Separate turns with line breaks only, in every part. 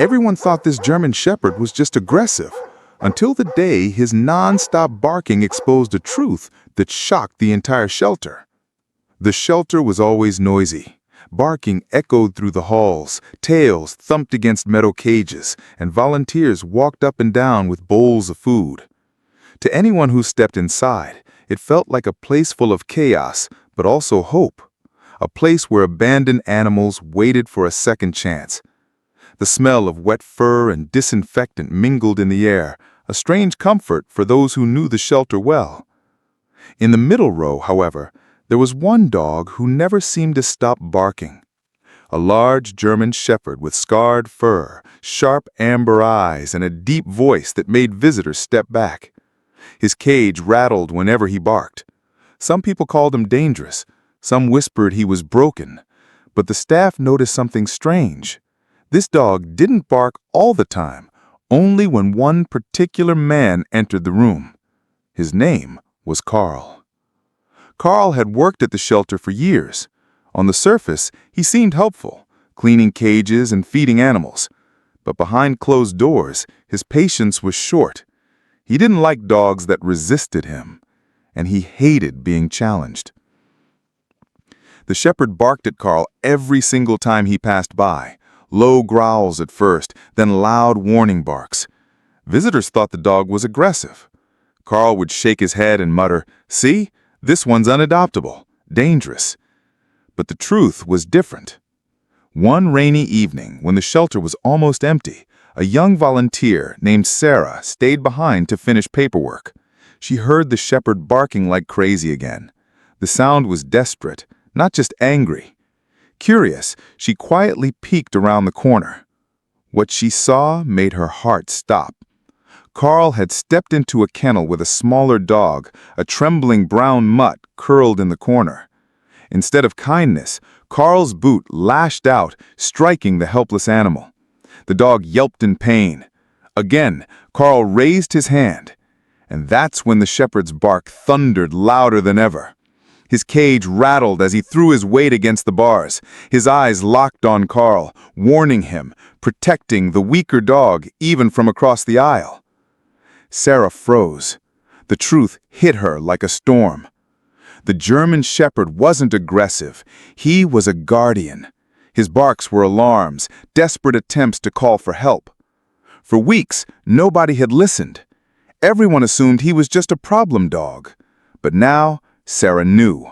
Everyone thought this German Shepherd was just aggressive, until the day his nonstop barking exposed a truth that shocked the entire shelter. The shelter was always noisy. Barking echoed through the halls, tails thumped against metal cages, and volunteers walked up and down with bowls of food. To anyone who stepped inside, it felt like a place full of chaos, but also hope. A place where abandoned animals waited for a second chance. The smell of wet fur and disinfectant mingled in the air, a strange comfort for those who knew the shelter well. In the middle row, however, there was one dog who never seemed to stop barking. A large German Shepherd with scarred fur, sharp amber eyes, and a deep voice that made visitors step back. His cage rattled whenever he barked. Some people called him dangerous. Some whispered he was broken. But the staff noticed something strange. This dog didn't bark all the time, only when one particular man entered the room. His name was Carl. Carl had worked at the shelter for years. On the surface, he seemed helpful, cleaning cages and feeding animals. But behind closed doors, his patience was short. He didn't like dogs that resisted him, and he hated being challenged. The shepherd barked at Carl every single time he passed by, low growls at first, then loud warning barks. Visitors thought the dog was aggressive. Carl would shake his head and mutter, "See, this one's unadoptable, dangerous." But the truth was different. One rainy evening, when the shelter was almost empty, a young volunteer named Sarah stayed behind to finish paperwork. She heard the shepherd barking like crazy again. The sound was desperate, not just angry. Curious, she quietly peeked around the corner. What she saw made her heart stop. Carl had stepped into a kennel with a smaller dog, a trembling brown mutt curled in the corner. Instead of kindness, Carl's boot lashed out, striking the helpless animal. The dog yelped in pain. Again, Carl raised his hand, and that's when the shepherd's bark thundered louder than ever. His cage rattled as he threw his weight against the bars. His eyes locked on Carl, warning him, protecting the weaker dog even from across the aisle. Sarah froze. The truth hit her like a storm. The German Shepherd wasn't aggressive. He was a guardian. His barks were alarms, desperate attempts to call for help. For weeks, nobody had listened. Everyone assumed he was just a problem dog. But now, Sarah knew.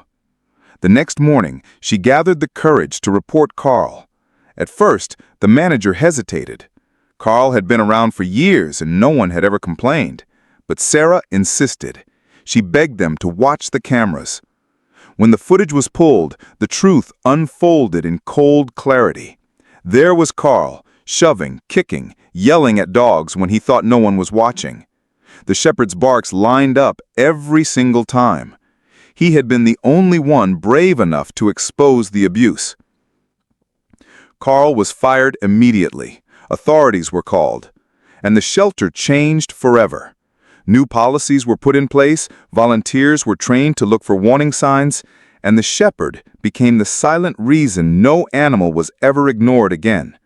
The next morning, she gathered the courage to report Carl. At first, the manager hesitated. Carl had been around for years and no one had ever complained. But Sarah insisted. She begged them to watch the cameras. When the footage was pulled, the truth unfolded in cold clarity. There was Carl, shoving, kicking, yelling at dogs when he thought no one was watching. The shepherd's barks lined up every single time. He had been the only one brave enough to expose the abuse. Carl was fired immediately. Authorities were called. And the shelter changed forever. New policies were put in place, volunteers were trained to look for warning signs, and the shepherd became the silent reason no animal was ever ignored again.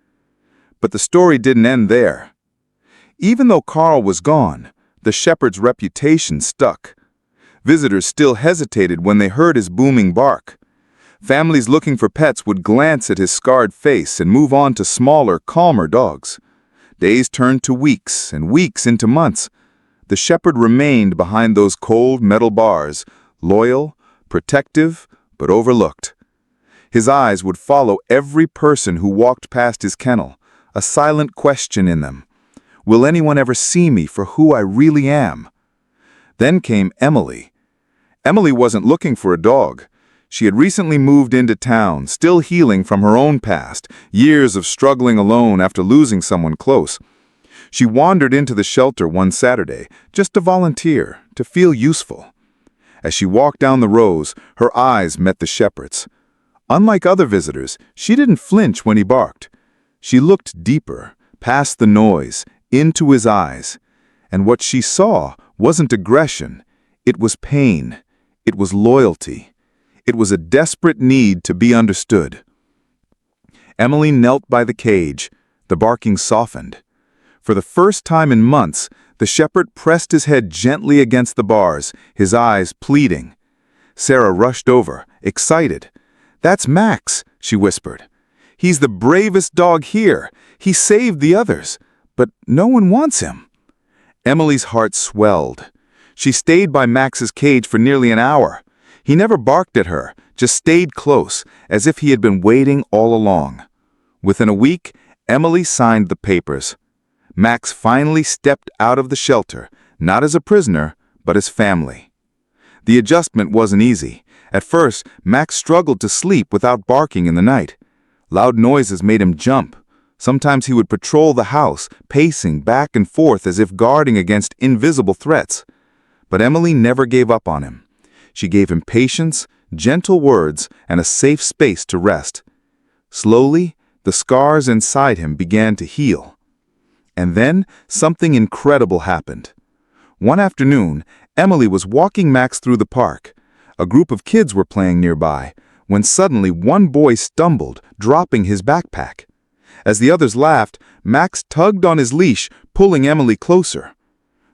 But the story didn't end there. Even though Carl was gone, the shepherd's reputation stuck. Visitors still hesitated when they heard his booming bark. Families looking for pets would glance at his scarred face and move on to smaller, calmer dogs. Days turned to weeks and weeks into months. The shepherd remained behind those cold metal bars, loyal, protective, but overlooked. His eyes would follow every person who walked past his kennel, a silent question in them. Will anyone ever see me for who I really am? Then came Emily. Emily wasn't looking for a dog. She had recently moved into town, still healing from her own past, years of struggling alone after losing someone close. She wandered into the shelter one Saturday, just to volunteer, to feel useful. As she walked down the rows, her eyes met the shepherd's. Unlike other visitors, she didn't flinch when he barked. She looked deeper, past the noise, into his eyes. And what she saw wasn't aggression. It was pain. It was loyalty. It was a desperate need to be understood. Emily knelt by the cage, The barking softened. For the first time in months, the shepherd pressed his head gently against the bars, his eyes pleading. Sarah rushed over, excited. "That's Max," she whispered. "He's the bravest dog here. He saved the others, but no one wants him." Emily's heart swelled. She stayed by Max's cage for nearly an hour. He never barked at her, just stayed close, as if he had been waiting all along. Within a week, Emily signed the papers. Max finally stepped out of the shelter, not as a prisoner, but as family. The adjustment wasn't easy. At first, Max struggled to sleep without barking in the night. Loud noises made him jump. Sometimes he would patrol the house, pacing back and forth as if guarding against invisible threats. But Emily never gave up on him. She gave him patience, gentle words, and a safe space to rest. Slowly, the scars inside him began to heal. And then something incredible happened. One afternoon, Emily was walking Max through the park. A group of kids were playing nearby, when suddenly one boy stumbled, dropping his backpack. As the others laughed, Max tugged on his leash, pulling Emily closer.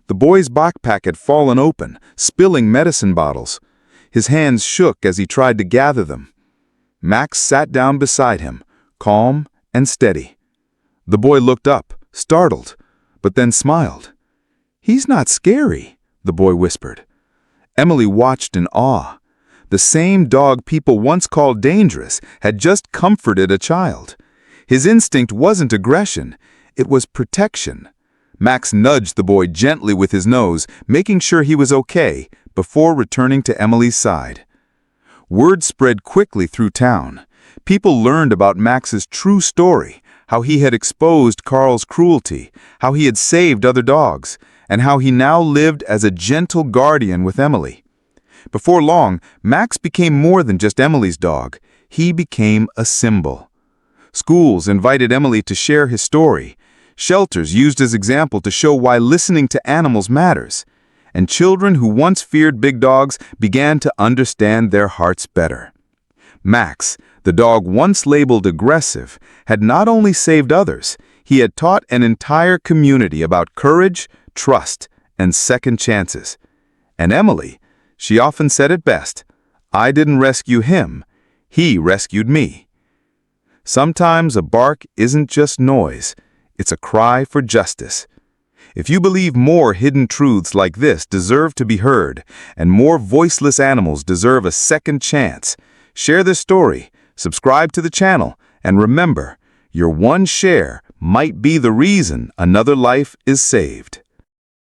The boy's backpack had fallen open, spilling medicine bottles. His hands shook as he tried to gather them. Max sat down beside him, calm and steady. The boy looked up, startled, but then smiled. "He's not scary," the boy whispered. Emily watched in awe. The same dog people once called dangerous had just comforted a child. His instinct wasn't aggression, it was protection. Max nudged the boy gently with his nose, making sure he was okay, before returning to Emily's side. Word spread quickly through town. People learned about Max's true story, how he had exposed Carl's cruelty, how he had saved other dogs, and how he now lived as a gentle guardian with Emily. Before long, Max became more than just Emily's dog. He became a symbol. Schools invited Emily to share his story. Shelters used his example to show why listening to animals matters. And children who once feared big dogs began to understand their hearts better. Max, the dog once labeled aggressive, had not only saved others, he had taught an entire community about courage, trust, and second chances. And Emily, she often said it best, "I didn't rescue him, he rescued me." Sometimes a bark isn't just noise, it's a cry for justice. If you believe more hidden truths like this deserve to be heard, and more voiceless animals deserve a second chance, share this story, subscribe to the channel, and remember, your one share might be the reason another life is saved.